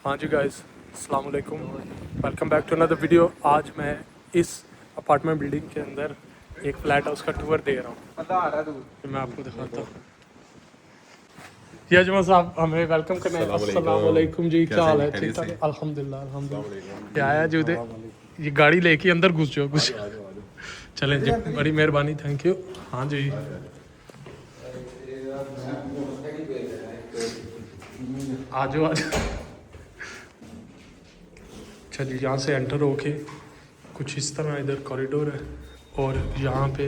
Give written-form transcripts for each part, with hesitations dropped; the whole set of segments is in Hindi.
हाँ जी गाइस, अस्सलाम वालेकुम, welcome back to another video. आज मैं इस अपार्टमेंट बिल्डिंग के अंदर एक फ्लैट हाउस का टूर दे रहा हूँ। मैं आपको दिखाता हूँ। ये अजमल साहब हमें वेलकम करने आए। अस्सलाम वालेकुम जी, क्या हाल है? ठीक ठाक? अल्हम्दुलिल्लाह अल्हम्दुलिल्लाह। क्या आया जी उधर? ये गाड़ी लेके अंदर घुस जाओ कुछ। चलें जी, बड़ी मेहरबानी, थैंक यू। हाँ जी, आ जाओ आ जाओ। अच्छा जी, यहाँ से एंटर होके कुछ इस तरह इधर कॉरिडोर है और यहाँ पे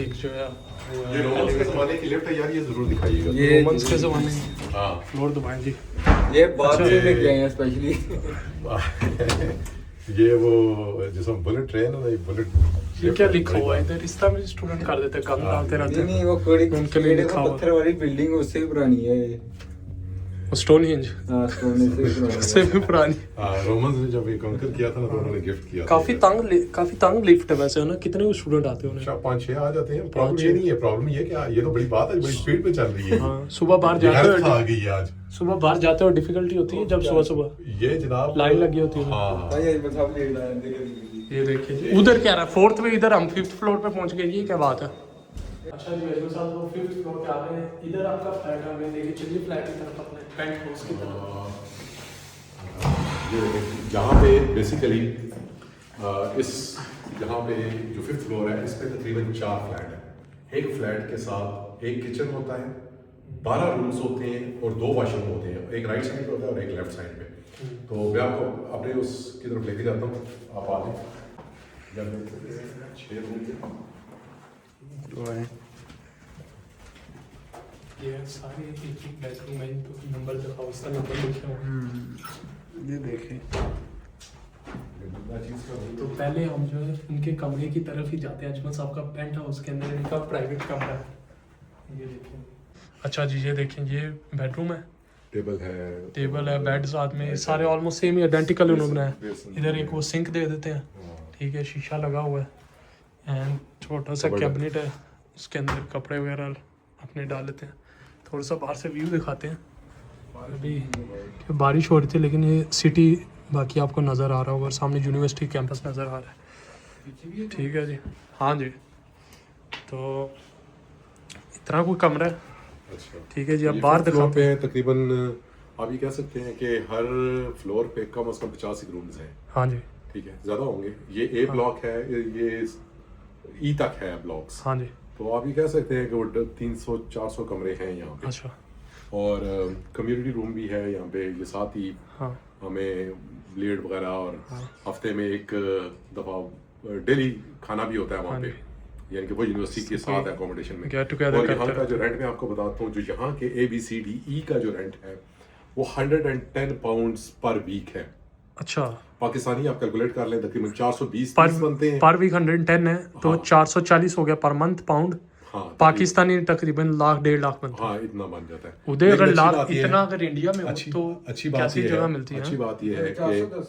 एक जो है ये रोमन्स के ज़माने की लिफ्ट है यार, ये जरूर दिखाइएगा। ये रोमन्स के ज़माने की। हाँ फ्लोर दबाएं जी। ये बाथरूम में गए हैं स्पेशली। ये वो जिसमें बुलेट ट्रेन है ना, ये बुलेट ये क्या लिखा हुआ है इधर? इस तरह में स्टूडेंट कर देते हैं, गम डालते रहते नहीं हैं। वो कोड़ी उनके लिए लिखा हुआ पत्थर वाली बिल्डिंग उससे भी पुरानी है ये। स्टोन हिंज हाँ स्टोन से भी पुरानी से भी पुरानी। रोमन्स ने जब ये कंकर किया था ना, तो उन्होंने गिफ्ट किया था। काफी तंग लिफ्ट है वैसे, है ना? कितने स्टूडेंट आते हैं उन्हें? 5-6 आ जाते हैं। प्रॉब्लम ये नहीं है, प्रॉब्लम ये क्या, ये तो बड़ी बात है, बड़ी स्पीड पे चल रही है। हाँ, सुबह बाहर जाते हालत आ हो, गई है आज। सुबह बाहर जाते हो डिफिकल्टी होती है जब सुबह सुबह ये जनाब लाइन लगी होती है। हाँ भाई ये बस आप लेट आए थे। ये देखिए जी, उधर क्या रहा है? 4th में, इधर हम 5th फ्लोर पे पहुंच गए। ये क्या बात है? अच्छा जी, मेरे साथ वो 5th फ्लोर पे आ गए हैं। इधर आपका फ्लैट है, हमें देखिए, चलिए फ्लैट की तरफ, अपने पेंट हाउस की तरफ। ये यहाँ पे बेसिकली इस यहाँ पे जो 5th फ्लोर है, इस पे तकरीबन 4 फ्लैट है। एक फ्लैट के साथ एक किचन होता है, 12 रूम्स होते हैं और 2 वॉशरूम होते हैं। एक राइट साइड पे होता है और एक लेफ्ट साइड पे। तो मैं आपको अपने उसकी तरफ लेके जाता हूँ, आप आ जाए। 6 रूम ये सारे एक बेडरूम है, तो नंबर दिखाओ, उसका नंबर लिखे हुए। ये देखें तो पहले हम जो है उनके कमरे की तरफ ही जाते हैं। अजमल साहब का पेंट हाउस के अंदर इनका प्राइवेट कमरा है। ये देखिए। अच्छा जी, ये देखें, ये बेडरूम है, टेबल है, बेड साथ में, सारे ऑलमोस्ट सेम ही आइडेंटिकल उन्होंने बनाया। इधर एक वो सिंक दे देते हैं, ठीक है, शीशा लगा हुआ है एंड छोटा सा कैबिनेट है, उसके अंदर कपड़े वगैरह अपने डाल लेते हैं। थोड़ा सा बाहर से व्यू दिखाते हैं। अभी बारिश हो रही थी लेकिन ये सिटी बाकी आपको नज़र आ रहा होगा, सामने यूनिवर्सिटी कैंपस नज़र आ रहा है। ठीक है जी, हाँ जी, तो इतना कोई कमरा है। अच्छा ठीक है जी, अब बाहर दिखाते पे तकरीबन आप ये कह सकते हैं कि हर फ्लोर पे कम से कम 50 रूम्स हैं। हाँ जी, ठीक है, ज़्यादा होंगे। ये ए ब्लॉक है, ये ई तक है ब्लॉक्स। हाँ जी। तो आप ये कह सकते हैं कि वो 300-400 कमरे हैं यहाँ पे। अच्छा, और कम्युनिटी रूम भी है यहाँ पे। ये साथ ही हाँ हमें ब्लेड वगैरह और हफ्ते में एक दफ़ा डेली खाना भी होता है वहाँ पे, यानी कि वो यूनिवर्सिटी के साथ एकोमोडेशन में। गेट टुगेदर और यहाँ करते का जो रेंट मैं आपको बताता हूँ, जो यहाँ के ABCDE का जो रेंट है वो 110 पाउंड्स पर वीक है। अच्छा, पाकिस्तानी आप कैलकुलेट कर लें, तकरीबन 420 बनते हैं पर वीक 110 है, तो 440 हो गया पर मंथ पाउंड। हाँ पाकिस्तानी तकरीबन लाख 1.5 लाख बनता है। हाँ, इतना बन जाता है। उधर लेकिन अगर अच्छी लाख बात ये इतना है, अगर इंडिया में हो तो अच्छी बात कैसी ये जगह है, मिलती है? अच्छी बात ये है कि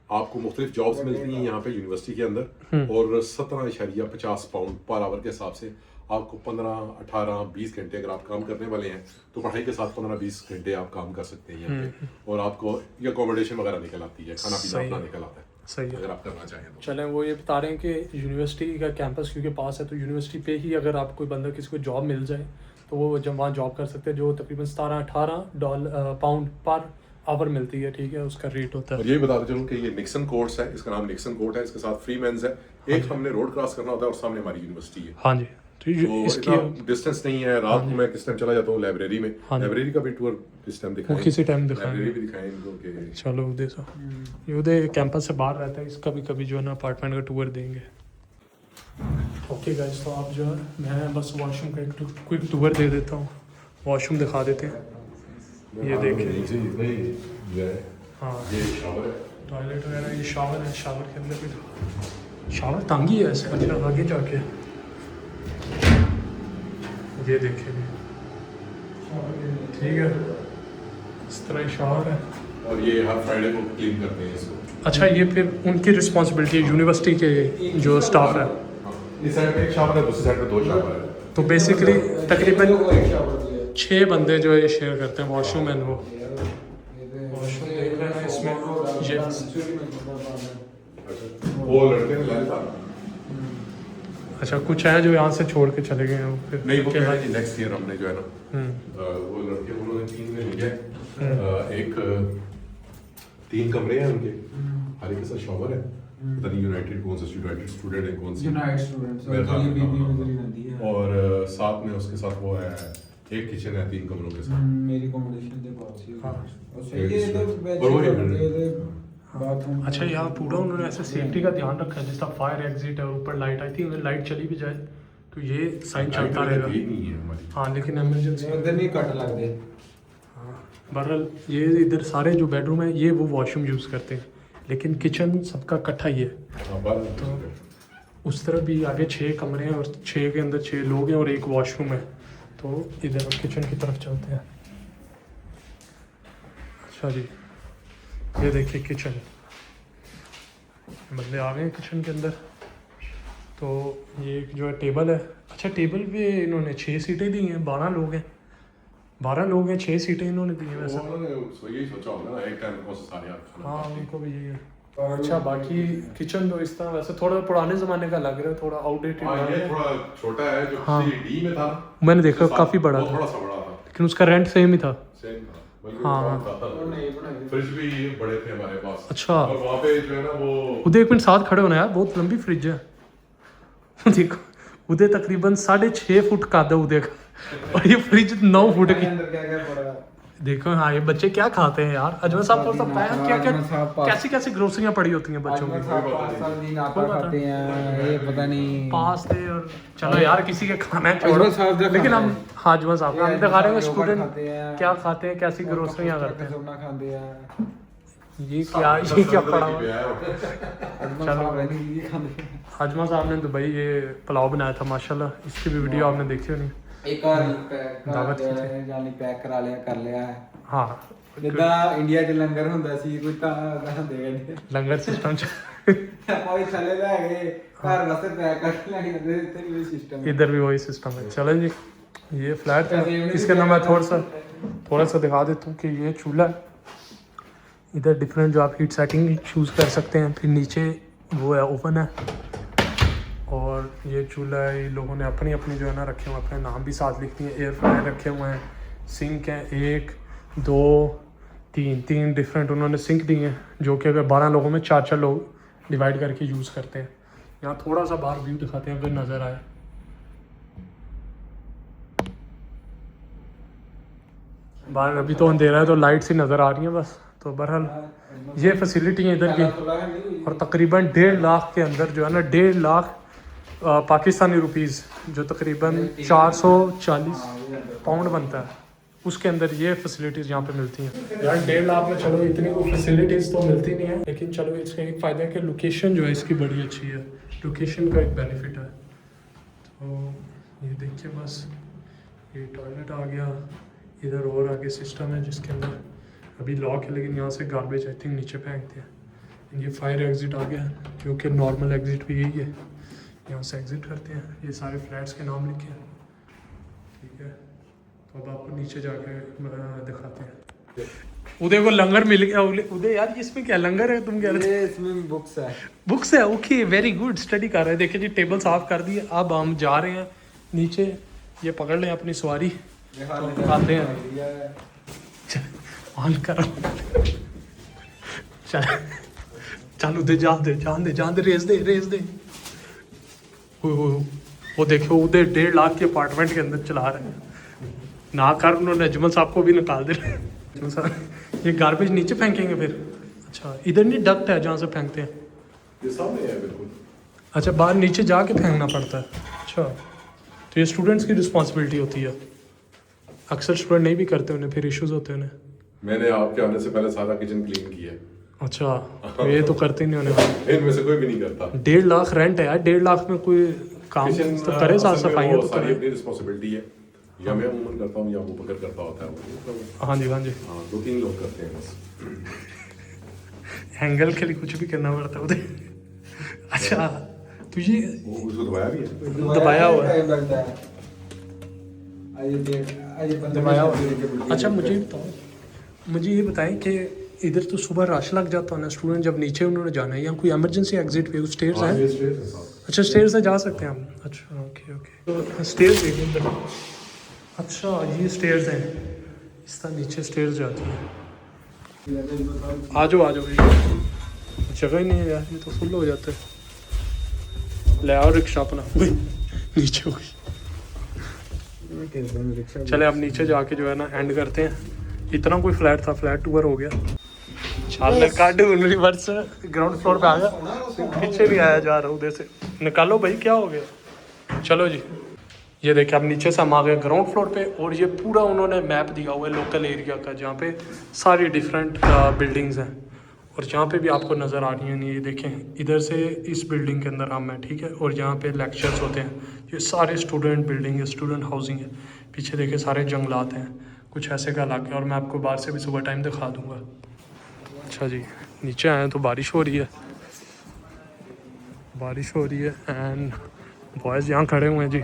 आपको मुख्तलिफ जॉब्स मिलती हैं यहाँ पे यूनिवर्सिटी के अंदर। और 17.50 पाउंड पर आवर के हिसाब से आपको 15, 18, 20 घंटे अगर आप काम करने वाले हैं तो पढ़ाई के साथ 15-20 घंटे आप काम कर सकते हैं यहाँ पे। और आपको ये अकोमोडेशन वगैरह निकल आती है, खाना पीना अपना निकल आता है, सही है। अगर आप करना चाहें तो। चलें, वो ये बता रहे हैं कि यूनिवर्सिटी का कैंपस क्योंकि पास है, तो यूनिवर्सिटी पे ही अगर आप कोई बंदा किसी को जॉब मिल जाए तो वो जब वहाँ जॉब कर सकते हैं, जो तकरीबन 17-18 पाउंड पर आवर मिलती है। ठीक है, उसका रेट होता है। और ये बताते चलूँ कि ये निक्सन कोर्ट्स है, इसका नाम निक्सन कोर्ट है, इसके साथ फ्री मेंस है। एक हमने रोड क्रॉस करना होता है और सामने हमारी यूनिवर्सिटी है। हाँ जी, तो इसकी डिस्टेंस नहीं है। रात को मैं किस टाइम चला जाता हूँ लाइब्रेरी में, लाइब्रेरी का भी टूर इस टाइम दिखाएं, किसी टाइम दिखाएंगे, लाइब्रेरी भी दिखाएं इनको कि चलो उदय सा ये उदय कैंपस से बाहर रहता है, इसका भी कभी जो है ना अपार्टमेंट का टूर देंगे। ओके गाइस, तो आप जो है, मैं बस वॉशरूम का एक क्विक टूर दे देता हूँ, वॉशरूम दिखा देते हैं। ये देखिए, हाँ ये शावर है, टॉयलेट वगैरह, ये शावर है, शावर के अंदर भी शावर तंग ही है ऐसे। अच्छा, आगे जाके ये देखिए, ठीक है, इस तरह शावर है। और ये हर फ्राइडे को क्लीन करते हैं इसको। अच्छा, ये फिर उनकी रिस्पॉन्सिबिलिटी है, यूनिवर्सिटी के जो स्टाफ है। इस साइड पे एक शावर है, दूसरी साइड पे 2 शावर है। तो बेसिकली तकरीबन 6 बंदे जो है शेयर करते हैं वॉशरूम एंड वो वॉशरूम। ये वो लड़के ने लाया था अच्छा कुछ है जो यहाँ से छोड़ के चले गए हैं वो फिर नहीं, वो क्या कह है? रहे हैं नेक्स्ट ईयर हमने जो है ना वो लड़के उन्होंने 3 में लिए एक 3 कमरे हैं उनके, हर एक के साथ शॉवर है, पता नहीं यूनाइटेड कौन सा यूनाइटेड स्टूडेंट है कौन सा यूनाइटेड स्टूडेंट्स मेरे ख्याल ये में, भी हाँ, नजर ही आती है। और साथ में उसके साथ वो है एक किचन है 3 कमरों के साथ। मेरी कॉम्बिनेशन दे पास ही हाँ। और सही है तो और वही बाथरूम अच्छा यहाँ पूरा उन्होंने ऐसे सेफ्टी का ध्यान रखा है, जैसा फायर एग्जिट है और ऊपर लाइट आई थी, अगर लाइट चली भी जाए तो ये साइन चलता रहेगा। ये नहीं है हमारी। हाँ लेकिन इमरजेंसी उधर नहीं कट लगते। बहरहाल ये इधर सारे जो बेडरूम है ये वो वॉशरूम यूज़ करते हैं, लेकिन किचन सबका इकट्ठा ही है। हाँ, बाहर तो उस तरफ भी आगे 6 कमरे हैं और 6 के अंदर 6 लोग हैं और एक वॉशरूम है। तो इधर अब किचन की तरफ चलते हैं। अच्छा जी ये देखिए किचन, बंदे आ गए हैं किचन के अंदर। तो ये एक जो है टेबल है, अच्छा टेबल पे इन्होंने 6 सीटें दी हैं, 12 लोग हैं, 12 लोग हैं, 6 सीटें इन्होंने दी हैं वैसे। उन्होंने यही सोचा होगा ना एक टाइम को सारे आप खाना हाँ खाते हैं। उनको भी यही है। अच्छा बाकी किचन तो इस तरह वैसे थोड़ा पुराने ज़माने का लग रहा है, थोड़ा आउटडेटेड हाँ, लग ये रहा है। थोड़ा छोटा है जो हाँ। डी में था, मैंने देखा उसके साथ काफ़ी बड़ा वो था, थोड़ा सा बड़ा था, लेकिन उसका रेंट सेम ही था। सेम था, बल्कि हाँ। वो बड़ा था। फ्रिज भी बड़े थे हमारे पास। अच्छा। और वहाँ पे जो है ना वो उधर एक मिनट साथ खड़े होना यार, बहुत लंबी फ्रिज है। देखो उधर तकरीबन 6.5 फुट का था उधर का, और ये फ्रिज 9 फुट की। अंदर क्या क्या पड़ा है? देखो हाँ ये बच्चे क्या खाते हैं यार, अजमल साहब को तो पता है क्या क्या अजमल साहब पास- कैसी कैसी ग्रोसरियां पड़ी होती हैं बच्चों अजमल की। साहब 5 साल दिन आता कोई बात खाते हैं, ये पता नहीं पास्ते और चलो यार किसी के खाना है छोड़ो, अजमल साहब का लेकिन खाना हम है। हाँ अजमल साहब ये हम दिखा रहे हैं अजमल साहब स्टूडेंट योगर्ट खाते हैं। क्या खाते हैं, कैसी ग्रोसरियां करते हैं। सोना खाते हैं ये क्या पड़ा हुआ है? अजमल चलो। साहब नहीं ये खाते हैं। अजमल साहब ने दुबई ये पुलाव बनाया था माशाल्लाह, इसकी भी वीडियो आपने देखी होनी। एक और पैक दावत कर की थी। ਜਾਨੀ ਪੈਕ ਕਰਾ ਲਿਆ ਕਰ ਲਿਆ ਹੈ हाँ ਜਿੱਦਾਂ ਇੰਡੀਆ 'ਚ ਲੰਗਰ ਹੁੰਦਾ ਸੀ ਕੋਈ ਤਾਂ ਹੁੰਦੇ ਨੇ लंगर सिस्टम ਆਪਾਂ ਵੀ ਥੱਲੇ ਲੈ ਗਏ ਘਰ ਵਾਸਤੇ ਪੈਕ ਕਰ ਲੈ ਜਾਂਦੇ ਇੱਥੇ ਵੀ ਸਿਸਟਮ इधर भी वही सिस्टम है। चलो जी ये फ्लैट है, ऐसे ही इसके अंदर मैं थोड़ा सा दिखा देता हूँ कि ये चूल्हा है, इधर डिफरेंट जो आप हीट सेटिंग चूज़ कर सकते हैं। फिर नीचे वो है ओवन है, और ये चूल्हा है, ये लोगों ने अपनी अपनी जो है ना रखे हुए, अपने नाम भी साथ लिख दिए। एयर फ्रायर रखे हुए हैं, सिंक है 1 2 3 डिफरेंट उन्होंने सिंक दिए हैं, जो कि अगर 12 लोगों में 4 लोग डिवाइड करके यूज़ करते हैं। यहाँ थोड़ा सा बाहर व्यू दिखाते हैं अगर नज़र आए। बाहर अभी तो अंधेरा है तो लाइट सी नज़र आ रही है बस। तो बहरहाल ये फैसिलिटी है इधर की, और तकरीबन 1.5 लाख के अंदर जो है ना 1.5 लाख पाकिस्तानी रुपीज़, जो तकरीबन 440 पाउंड बनता है, उसके अंदर ये फैसिलिटीज़ यहाँ पे मिलती हैं। यार 1.5 लाख में चलो इतनी कोई फैसिलिटीज़ तो मिलती नहीं है, लेकिन चलो इसका एक फ़ायदा है कि लोकेशन जो है इसकी बड़ी अच्छी है, लोकेशन का एक बेनिफिट है। तो ये देखिए बस ये टॉयलेट आ गया, इधर और आगे सिस्टम है जिसके अंदर अभी लॉक है, लेकिन यहाँ से गार्बेज आई थिंक नीचे फेंकते हैं। ये फायर एग्ज़िट आ गया, जो कि नॉर्मल एग्ज़िट भी यही है, यहाँ से एग्ज़िट करते हैं। ये सारे फ्लैट्स के नाम लिखे हैं, ठीक है। तो अब आपको नीचे जाके दिखाते हैं। उदय को लंगर मिल गया। उदय यार इसमें क्या लंगर है, तुम कह रहे थे? ये इसमें बुक्स है, बुक्स है, ओके वेरी गुड, स्टडी कर रहे हैं। देखिए जी टेबल साफ कर दिए, अब हम जा रहे हैं नीचे। ये पकड़ लें अपनी सवारी, तो आते हैं। ऑन करो, चल उधर जान दे रेस दे। वो देखो उधर 1.5 लाख के अपार्टमेंट के अंदर चला रहे हैं ना कर, उन्होंने अजमल साहब को भी निकाल दे रहे हैं। ये गार्बेज नीचे फेंकेंगे फिर? अच्छा इधर नहीं डक्ट है जहाँ से फेंकते हैं? ये सामने है बिल्कुल। अच्छा बाहर नीचे जाके फेंकना पड़ता है। अच्छा तो ये स्टूडेंट्स की रिस्पॉन्सिबिलिटी होती है, अक्सर स्टूडेंट नहीं भी करते, उन्हें फिर इश्यूज होते हैं उन्हें। मैंने आपके आने से पहले सारा किचन क्लीन किया है। अच्छा ये तो करते ही नहीं होने। इनमें से कोई भी नहीं करता। 1.5 लाख रेंट है यार, 1.5 लाख में कोई काम किचन तो करे, साफ असल में सफाई वो तो सारी करे। अपनी रिस्पॉन्सिबिलिटी है, या मैं उमन करता हूँ या वो पकड़ करता होता है वो। हाँ जी हाँ 2-3 लोग करते हैं बस। एंगल के लिए कुछ भी करना पड़ता है उधर। अच्छा तुझे वो उसको दबाया भी है। दबाया हुआ है। लगता है आइए बंदे दबाया हुआ है। अच्छा मुझे ये बताएं कि इधर तो सुबह रश लग जाता है ना स्टूडेंट जब नीचे उन्होंने जाना है, यहाँ कोई इमरजेंसी एग्जिट पे स्टेयर्स हाँ, हैं? ये स्टेयर्स हैं साहब। अच्छा स्टेयर्स से जा सकते हैं हम? अच्छा ओके ओके, तो स्टेयर्स देखिए इधर। अच्छा ये स्टेयर्स हैं, इस तरह नीचे स्टेयर्स जाती हैं। आ जाओ जगह ही नहीं है यार, ये तो फुल हो जाता है। ले आओ रिक्शा अपना। उई, नीचे हो गई। चले अब नीचे जाके जो है ना एंड करते हैं। इतना कोई फ्लैट था, फ्लैट टूर हो गया। चाल काट रिवर्स ग्राउंड फ्लोर पे आ गया, पीछे भी आया जा रहा हूँ उधर से। निकालो भाई क्या हो गया। चलो जी ये देखिए अब नीचे से हम आ गए ग्राउंड फ्लोर पे, और ये पूरा उन्होंने मैप दिया हुआ है लोकल एरिया का, जहाँ पे सारी डिफरेंट बिल्डिंग्स हैं और जहाँ पे भी आपको नज़र आ रही हैं। ये देखें इधर से इस बिल्डिंग के अंदर हम हैं, ठीक है, और यहाँ पे लेक्चर्स होते हैं। ये सारे स्टूडेंट बिल्डिंग है, स्टूडेंट हाउसिंग है। पीछे देखे सारे जंगलात हैं, कुछ ऐसे का इलाका है, और मैं आपको बाहर से भी सुबह टाइम दिखा दूँगा। अच्छा जी नीचे आए तो बारिश हो रही है, एंड बॉयज़ यहाँ खड़े हुए हैं जी।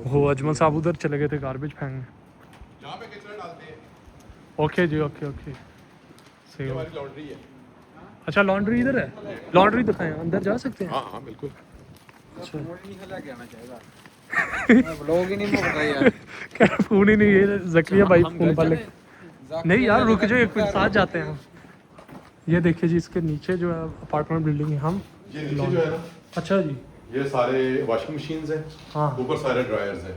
वो अजमल साहब उधर चले गए थे गार्बेज फेंकने। जहाँ पे कचरा डालते हैं ओके जी ओके सही। हमारी लॉन्ड्री है। अच्छा लॉन्ड्री इधर है, लॉन्ड्री दिखाएं, अंदर जा सकते हैं? हाँ बिल्कुल। अच्छा लोग ही नहीं मुकता यार। क्या फोन ही नहीं, ये जकिया भाई फोन वाले नहीं यार, रुक जाओ एक साथ जाते हैं हम। ये देखिए जी इसके नीचे जो है अपार्टमेंट बिल्डिंग है, हम ये नीचे जो है ना, अच्छा जी ये सारे वॉशिंग मशीन्स हैं, हाँ ऊपर सारे ड्रायर्स हैं।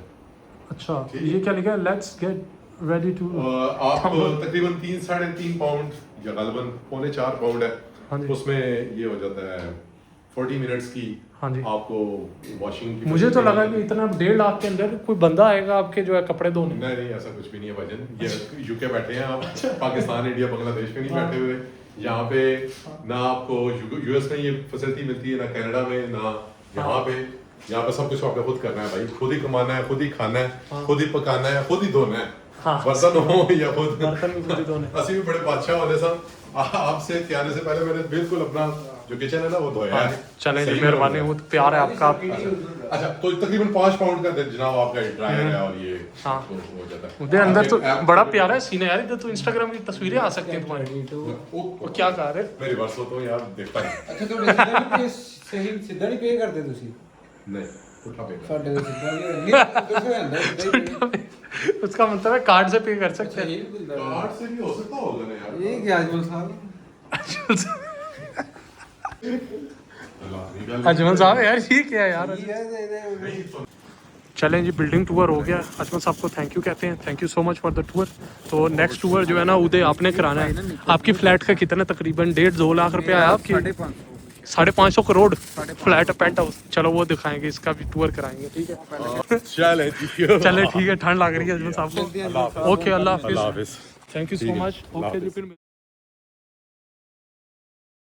अच्छा ये क्या लिखा है, लेट्स गेट रेडी टू। आप तकरीबन 3-3.5 पाउंड या गालिबन 3.25 पाउंड हाँ है, जी। उसमें ये हो जाता है 40 मिनट्स की हाँ जी। आपको वॉशिंग की। मुझे तो लगा कि इतना 1.5 लाख के अंदर कोई बंदा आएगा आपके जो है कपड़े धोने। नहीं ऐसा कुछ भी नहीं है भाईजान, ये यूके बैठे हैं आप, पाकिस्तान इंडिया बांग्लादेश में नहीं बैठे हुए। यहाँ पे ना आपको यूएस में ये फैसिलिटी मिलती है, ना कनाडा में, ना यहाँ पे। यहाँ पे सब कुछ आपने खुद करना है भाई, खुद ही कमाना है, खुद ही खाना है, खुद ही पकाना है, खुद ही धोना है। हाँ। बर्तन हो या खुद बर्तन भी खुद ही धोने। असी भी बड़े बादशाह वाले साहब, आपसे आने से पहले मैंने बिल्कुल अपना जो किचन है ना वो धोया है। चलें जी मेहरबानी, वो तो प्यार है आपका। अच्छा तो तकरीबन 5 पाउंड का जनाब आपका ड्रायर है, और ये हाँ। तो हो जाता है। उधर अंदर तो आप- बड़ा प्यारा है सीन है यार, इधर तो इंस्टाग्राम की तस्वीरें आ सकती हैं तुम्हारी। वो क्या कह रहे? मैं रिवर्स होता हूँ यार, देखता है। अच्छा तो ਸਿੱਧਾ ਨਹੀਂ ਪੇ ਕਰਦੇ ਤੁਸੀਂ? नहीं उठा पे ਸਾਡੇ ਤੋਂ ਸਿੱਧਾ ਨਹੀਂ ਤੁਸੀਂ ਅੰਦਰ उसका मतलब है कार्ड से पे कर सकते हैं। कार्ड से भी हो सकता होगा ना यार। ਇਹ क्या अजमल साहब? अजमल साहब यार ये क्या है यार। ये है चलें जी बिल्डिंग टूर हो गया। अजमल साहब को थैंक यू कहते हैं, thank you so much for the tour. तो नेक्स्ट टूर जो है ना उदय आपने कराना है। आपकी फ्लैट का कितना तकरीबन 1.5-2 लाख रुपया है आपकी? 550 करोड़ फ्लैट पेंट हाउस। चलो वो दिखाएंगे, इसका भी टूर कराएंगे, ठीक है? चले चले ठीक है, ठंड लग रही है अजमल साहब को। ओके अल्लाह हाफिज, हाफिज। Thank you so much. Okay जी फिर